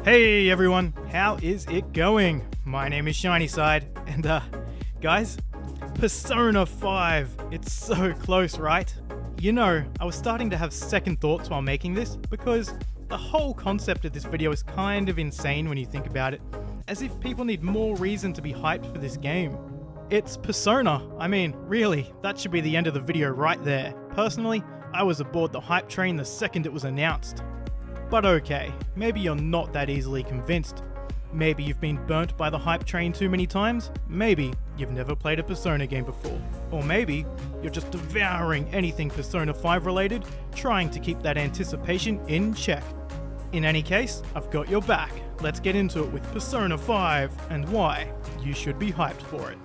Hey everyone, how is it going? My name is Shinyside, and guys, Persona 5, it's so close, right? You know, I was starting to have second thoughts while making this, because the whole concept of this video is kind of insane when you think about it, as if people need more reason to be hyped for this game. It's Persona. I mean, really, that should be the end of the video right there. Personally, I was aboard the hype train the second it was announced. But okay, maybe you're not that easily convinced. Maybe you've been burnt by the hype train too many times. Maybe you've never played a Persona game before. Or maybe you're just devouring anything Persona 5 related, trying to keep that anticipation in check. In any case, I've got your back. Let's get into it with Persona 5 and why you should be hyped for it.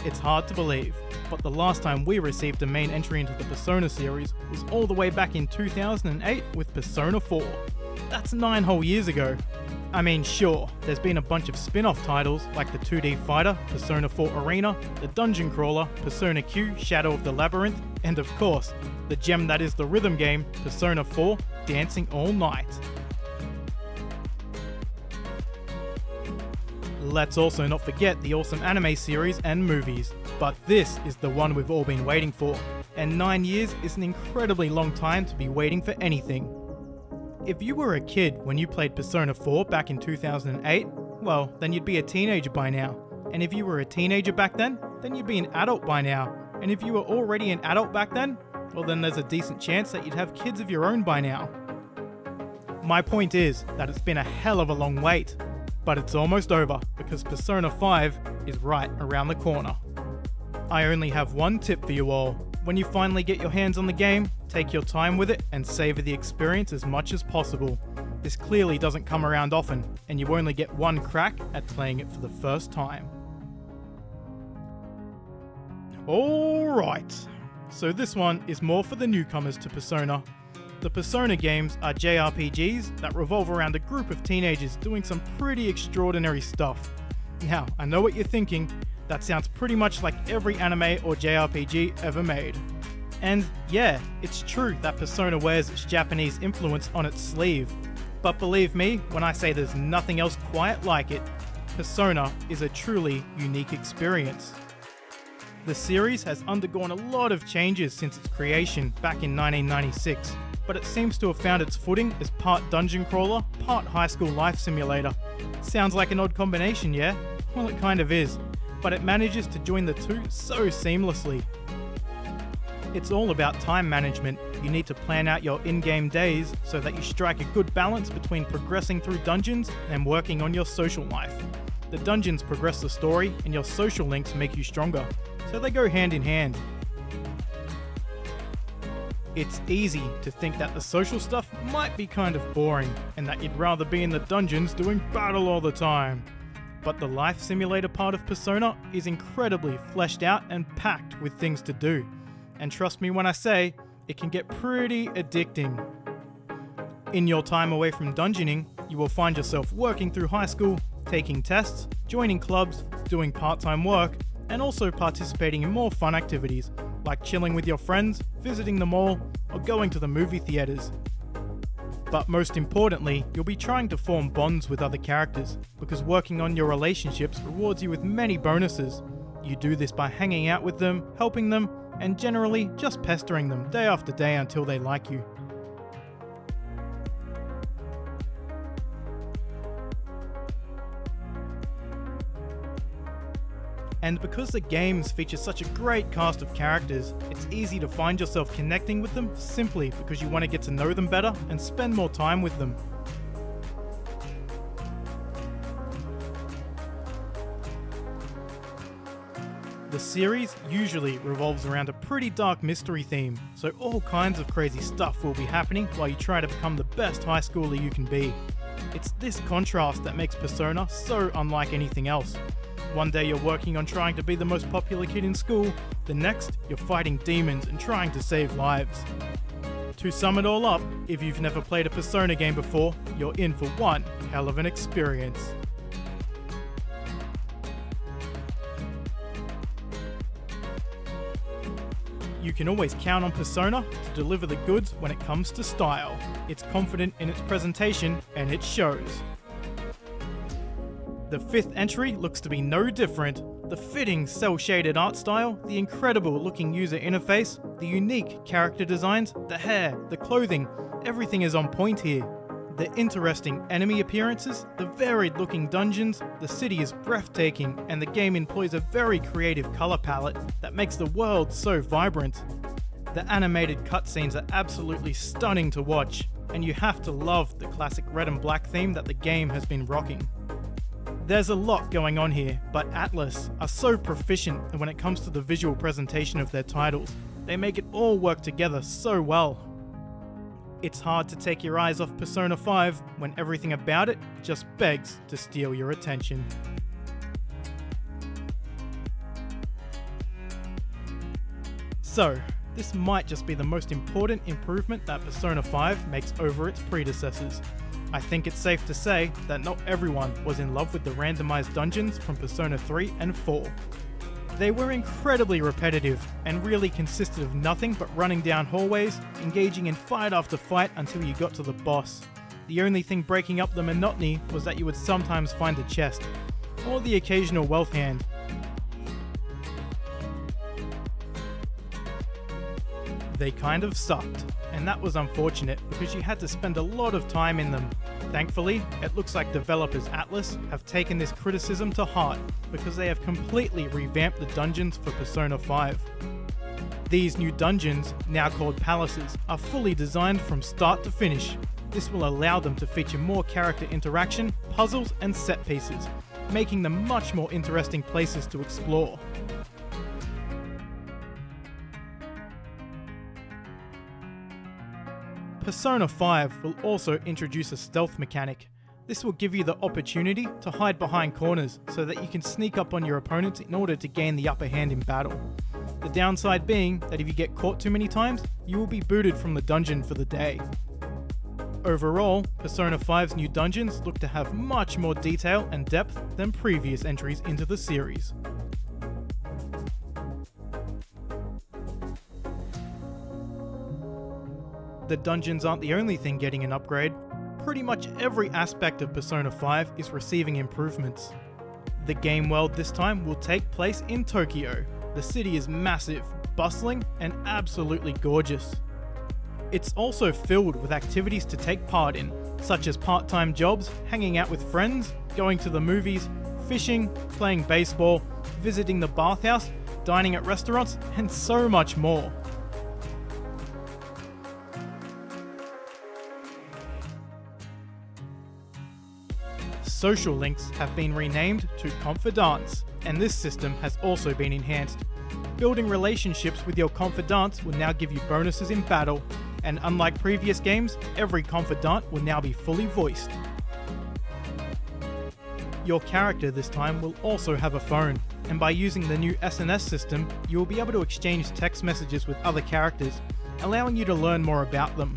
It's hard to believe, but the last time we received a main entry into the Persona series was all the way back in 2008 with Persona 4. That's 9 whole years ago. I mean, sure, there's been a bunch of spin-off titles like the 2D fighter, Persona 4 Arena, the dungeon crawler, Persona Q, Shadow of the Labyrinth, and of course, the gem that is the rhythm game, Persona 4 Dancing All Night. Let's also not forget the awesome anime series and movies, but this is the one we've all been waiting for, and 9 years is an incredibly long time to be waiting for anything. If you were a kid when you played Persona 4 back in 2008, well, then you'd be a teenager by now, and if you were a teenager back then you'd be an adult by now, and if you were already an adult back then, well then there's a decent chance that you'd have kids of your own by now. My point is that it's been a hell of a long wait. But it's almost over, because Persona 5 is right around the corner. I only have one tip for you all. When you finally get your hands on the game, take your time with it and savor the experience as much as possible. This clearly doesn't come around often, and you only get one crack at playing it for the first time. Alright, so this one is more for the newcomers to Persona. The Persona games are JRPGs that revolve around a group of teenagers doing some pretty extraordinary stuff. Now, I know what you're thinking, that sounds pretty much like every anime or JRPG ever made. And yeah, it's true that Persona wears its Japanese influence on its sleeve. But believe me when I say there's nothing else quite like it, Persona is a truly unique experience. The series has undergone a lot of changes since its creation back in 1996. But it seems to have found its footing as part dungeon crawler, part high school life simulator. Sounds like an odd combination, yeah? Well, it kind of is, but it manages to join the two so seamlessly. It's all about time management. You need to plan out your in-game days so that you strike a good balance between progressing through dungeons and working on your social life. The dungeons progress the story and your social links make you stronger, so they go hand in hand. It's easy to think that the social stuff might be kind of boring, and that you'd rather be in the dungeons doing battle all the time. But the life simulator part of Persona is incredibly fleshed out and packed with things to do. And trust me when I say, it can get pretty addicting. In your time away from dungeoning, you will find yourself working through high school, taking tests, joining clubs, doing part-time work, and also participating in more fun activities, like chilling with your friends, visiting the mall, or going to the movie theaters. But most importantly, you'll be trying to form bonds with other characters, because working on your relationships rewards you with many bonuses. You do this by hanging out with them, helping them, and generally just pestering them day after day until they like you. And because the games feature such a great cast of characters, it's easy to find yourself connecting with them simply because you want to get to know them better and spend more time with them. The series usually revolves around a pretty dark mystery theme, so all kinds of crazy stuff will be happening while you try to become the best high schooler you can be. It's this contrast that makes Persona so unlike anything else. One day you're working on trying to be the most popular kid in school, the next you're fighting demons and trying to save lives. To sum it all up, if you've never played a Persona game before, you're in for one hell of an experience. You can always count on Persona to deliver the goods when it comes to style. It's confident in its presentation, and it shows. The fifth entry looks to be no different. The fitting cel-shaded art style, the incredible looking user interface, the unique character designs, the hair, the clothing, everything is on point here. The interesting enemy appearances, the varied looking dungeons, the city is breathtaking, and the game employs a very creative color palette that makes the world so vibrant. The animated cutscenes are absolutely stunning to watch, and you have to love the classic red and black theme that the game has been rocking. There's a lot going on here, but Atlus are so proficient when it comes to the visual presentation of their titles. They make it all work together so well. It's hard to take your eyes off Persona 5 when everything about it just begs to steal your attention. So, this might just be the most important improvement that Persona 5 makes over its predecessors. I think it's safe to say that not everyone was in love with the randomized dungeons from Persona 3 and 4. They were incredibly repetitive and really consisted of nothing but running down hallways, engaging in fight after fight until you got to the boss. The only thing breaking up the monotony was that you would sometimes find a chest, or the occasional wealth hand. They kind of sucked, and that was unfortunate because you had to spend a lot of time in them. Thankfully, it looks like developers Atlus have taken this criticism to heart because they have completely revamped the dungeons for Persona 5. These new dungeons, now called palaces, are fully designed from start to finish. This will allow them to feature more character interaction, puzzles, and set pieces, making them much more interesting places to explore. Persona 5 will also introduce a stealth mechanic. This will give you the opportunity to hide behind corners so that you can sneak up on your opponents in order to gain the upper hand in battle. The downside being that if you get caught too many times, you will be booted from the dungeon for the day. Overall, Persona 5's new dungeons look to have much more detail and depth than previous entries into the series. The dungeons aren't the only thing getting an upgrade. Pretty much every aspect of Persona 5 is receiving improvements. The game world this time will take place in Tokyo. The city is massive, bustling, and absolutely gorgeous. It's also filled with activities to take part in, such as part-time jobs, hanging out with friends, going to the movies, fishing, playing baseball, visiting the bathhouse, dining at restaurants, and so much more. Social links have been renamed to confidants, and this system has also been enhanced. Building relationships with your confidants will now give you bonuses in battle, and unlike previous games, every confidant will now be fully voiced. Your character this time will also have a phone, and by using the new SNS system, you will be able to exchange text messages with other characters, allowing you to learn more about them.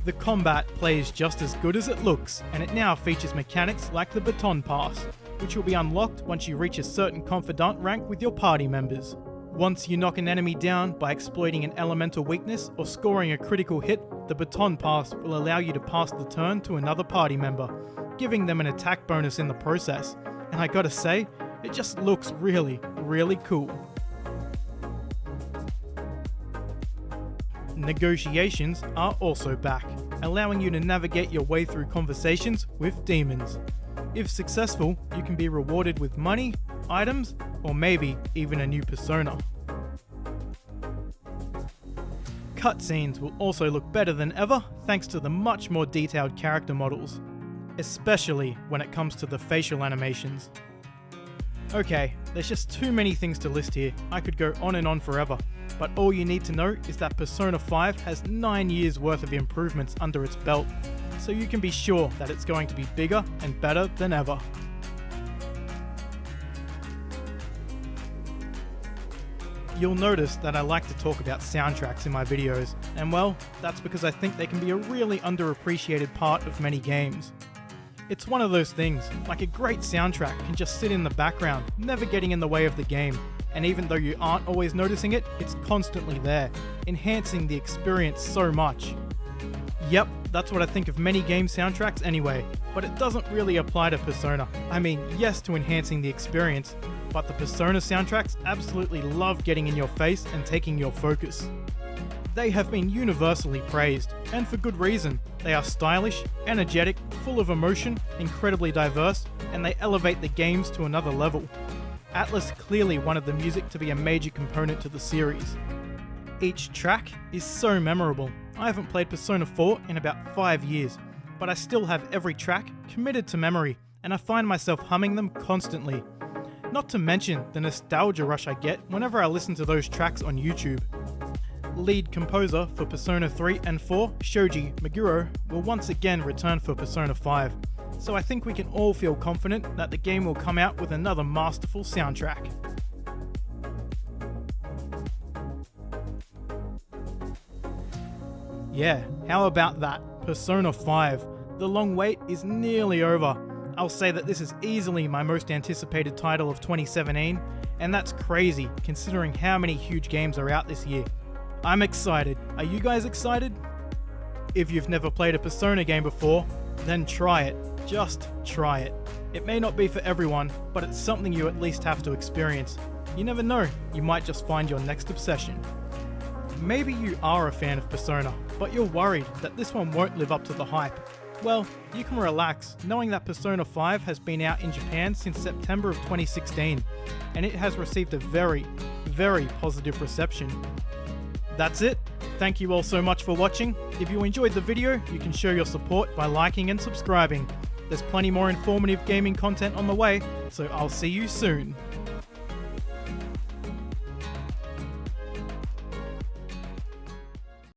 The combat plays just as good as it looks, and it now features mechanics like the baton pass, which will be unlocked once you reach a certain confidant rank with your party members. Once you knock an enemy down by exploiting an elemental weakness or scoring a critical hit, the baton pass will allow you to pass the turn to another party member, giving them an attack bonus in the process. And I gotta say, it just looks really, really cool. Negotiations are also back, allowing you to navigate your way through conversations with demons. If successful, you can be rewarded with money, items, or maybe even a new persona. Cutscenes will also look better than ever thanks to the much more detailed character models, especially when it comes to the facial animations. Okay, there's just too many things to list here. I could go on and on forever. But all you need to know is that Persona 5 has 9 years worth of improvements under its belt, so you can be sure that it's going to be bigger and better than ever. You'll notice that I like to talk about soundtracks in my videos, and well, that's because I think they can be a really underappreciated part of many games. It's one of those things, like a great soundtrack can just sit in the background, never getting in the way of the game, and even though you aren't always noticing it, it's constantly there, enhancing the experience so much. Yep, that's what I think of many game soundtracks anyway, but it doesn't really apply to Persona. I mean, yes to enhancing the experience, but the Persona soundtracks absolutely love getting in your face and taking your focus. They have been universally praised, and for good reason. They are stylish, energetic, full of emotion, incredibly diverse, and they elevate the games to another level. Atlus clearly wanted the music to be a major component to the series. Each track is so memorable. I haven't played Persona 4 in about 5 years, but I still have every track committed to memory, and I find myself humming them constantly. Not to mention the nostalgia rush I get whenever I listen to those tracks on YouTube. Lead composer for Persona 3 and 4, Shoji Meguro, will once again return for Persona 5, so I think we can all feel confident that the game will come out with another masterful soundtrack. Yeah, how about that? Persona 5. The long wait is nearly over. I'll say that this is easily my most anticipated title of 2017, and that's crazy considering how many huge games are out this year. I'm excited. Are you guys excited? If you've never played a Persona game before, then try it. Just try it. It may not be for everyone, but it's something you at least have to experience. You never know, you might just find your next obsession. Maybe you are a fan of Persona, but you're worried that this one won't live up to the hype. Well, you can relax knowing that Persona 5 has been out in Japan since September of 2016, and it has received a very, very positive reception. That's it. Thank you all so much for watching. If you enjoyed the video, you can show your support by liking and subscribing. There's plenty more informative gaming content on the way, so I'll see you soon.